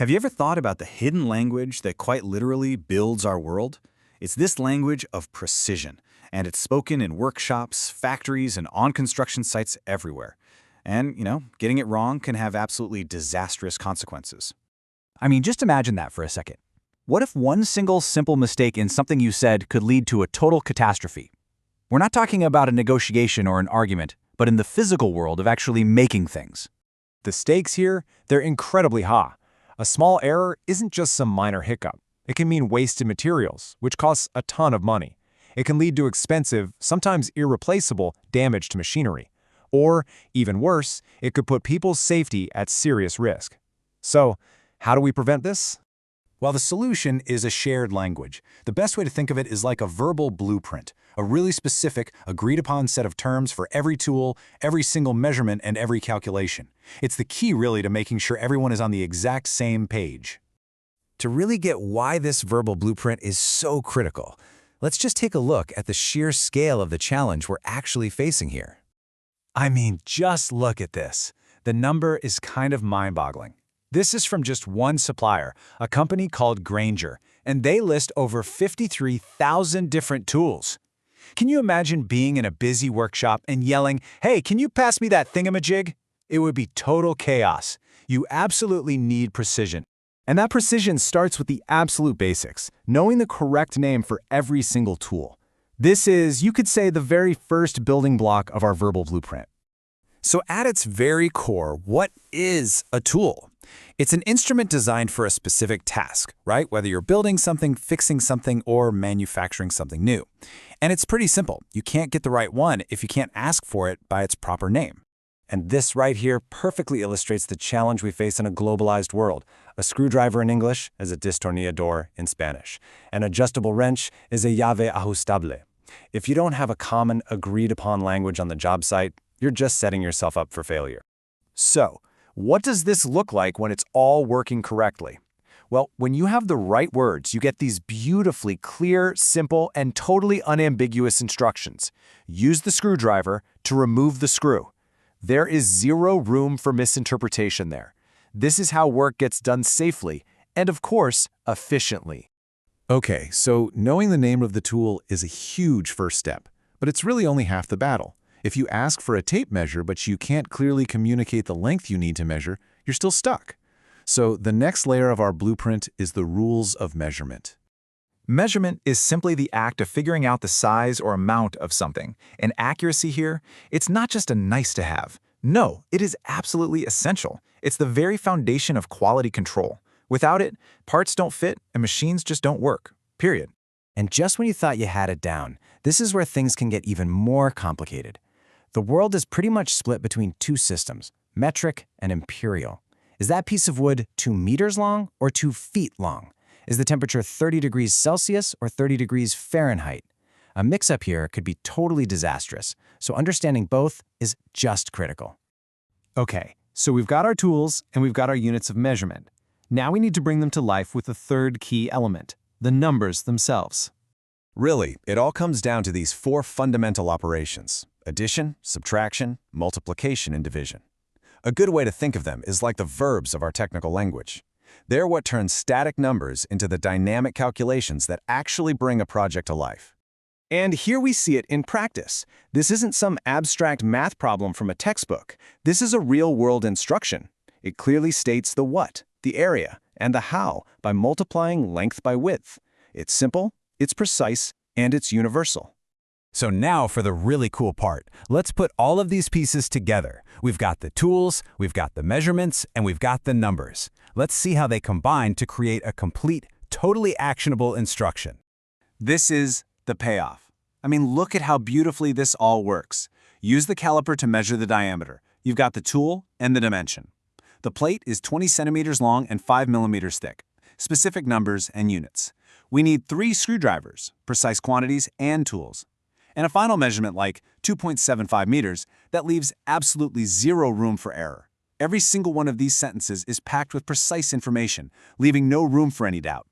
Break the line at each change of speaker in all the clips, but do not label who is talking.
Have you ever thought about the hidden language that quite literally builds our world? It's this language of precision, and it's spoken in workshops, factories, and on construction sites everywhere. And, getting it wrong can have absolutely disastrous consequences.
I mean, just imagine that for a second. What if one single simple mistake in something you said could lead to a total catastrophe? We're not talking about a negotiation or an argument, but in the physical world of actually making things.
The stakes here, they're incredibly high. A small error isn't just some minor hiccup. It can mean wasted materials, which costs a ton of money. It can lead to expensive, sometimes irreplaceable, damage to machinery. Or, even worse, it could put people's safety at serious risk. So, how do we prevent this?
Well, the solution is a shared language. The best way to think of it is like a verbal blueprint, a really specific, agreed-upon set of terms for every tool, every single measurement, and every calculation. It's the key, really, to making sure everyone is on the exact same page.
To really get why this verbal blueprint is so critical, let's just take a look at the sheer scale of the challenge we're actually facing here.
I mean, just look at this. The number is kind of mind-boggling. This is from just one supplier, a company called Grainger, and they list over 53,000 different tools. Can you imagine being in a busy workshop and yelling, "Hey, can you pass me that thingamajig?" It would be total chaos. You absolutely need precision. And that precision starts with the absolute basics, knowing the correct name for every single tool. This is, you could say, the very first building block of our verbal blueprint.
So at its very core, what is a tool? It's an instrument designed for a specific task, right? Whether you're building something, fixing something, or manufacturing something new. And it's pretty simple. You can't get the right one if you can't ask for it by its proper name. And this right here perfectly illustrates the challenge we face in a globalized world. A screwdriver in English is a destornillador in Spanish. An adjustable wrench is a llave ajustable. If you don't have a common, agreed-upon language on the job site, you're just setting yourself up for failure.
So, what does this look like when it's all working correctly? Well, when you have the right words, you get these beautifully clear, simple, and totally unambiguous instructions. Use the screwdriver to remove the screw. There is zero room for misinterpretation there. This is how work gets done safely and, of course, efficiently.
Okay, so knowing the name of the tool is a huge first step, but it's really only half the battle. If you ask for a tape measure but you can't clearly communicate the length you need to measure, you're still stuck. So the next layer of our blueprint is the rules of measurement.
Measurement is simply the act of figuring out the size or amount of something. And accuracy here, it's not just a nice-to-have. No, it is absolutely essential. It's the very foundation of quality control. Without it, parts don't fit and machines just don't work. Period.
And just when you thought you had it down, this is where things can get even more complicated. The world is pretty much split between two systems, metric and imperial. Is that piece of wood 2 meters long or 2 feet long? Is the temperature 30 degrees Celsius or 30 degrees Fahrenheit? A mix-up here could be totally disastrous, so understanding both is just critical.
Okay, so we've got our tools and we've got our units of measurement. Now we need to bring them to life with the third key element, the numbers themselves.
Really, it all comes down to these 4 fundamental operations: addition, subtraction, multiplication, and division. A good way to think of them is like the verbs of our technical language. They're what turns static numbers into the dynamic calculations that actually bring a project to life.
And here we see it in practice. This isn't some abstract math problem from a textbook. This is a real-world instruction. It clearly states the what, the area, and the how by multiplying length by width. It's simple, it's precise, and it's universal.
So now for the really cool part. Let's put all of these pieces together. We've got the tools, we've got the measurements, and we've got the numbers. Let's see how they combine to create a complete, totally actionable instruction.
This is the payoff. I mean, look at how beautifully this all works. Use the caliper to measure the diameter. You've got the tool and the dimension. The plate is 20 centimeters long and 5 millimeters thick. Specific numbers and units. We need 3 screwdrivers, precise quantities, and tools. And a final measurement like 2.75 meters that leaves absolutely zero room for error. Every single one of these sentences is packed with precise information, leaving no room for any doubt.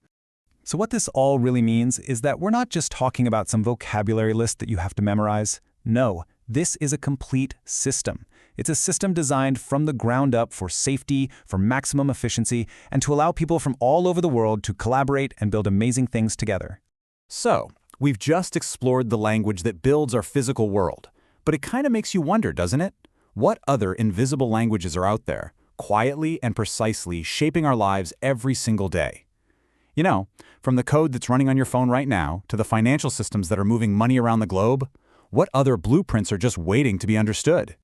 So what this all really means is that we're not just talking about some vocabulary list that you have to memorize. No, this is a complete system.
It's a system designed from the ground up for safety, for maximum efficiency, and to allow people from all over the world to collaborate and build amazing things together.
So, we've just explored the language that builds our physical world. But it kind of makes you wonder, doesn't it? What other invisible languages are out there, quietly and precisely shaping our lives every single day? You know, from the code that's running on your phone right now to the financial systems that are moving money around the globe, what other blueprints are just waiting to be understood?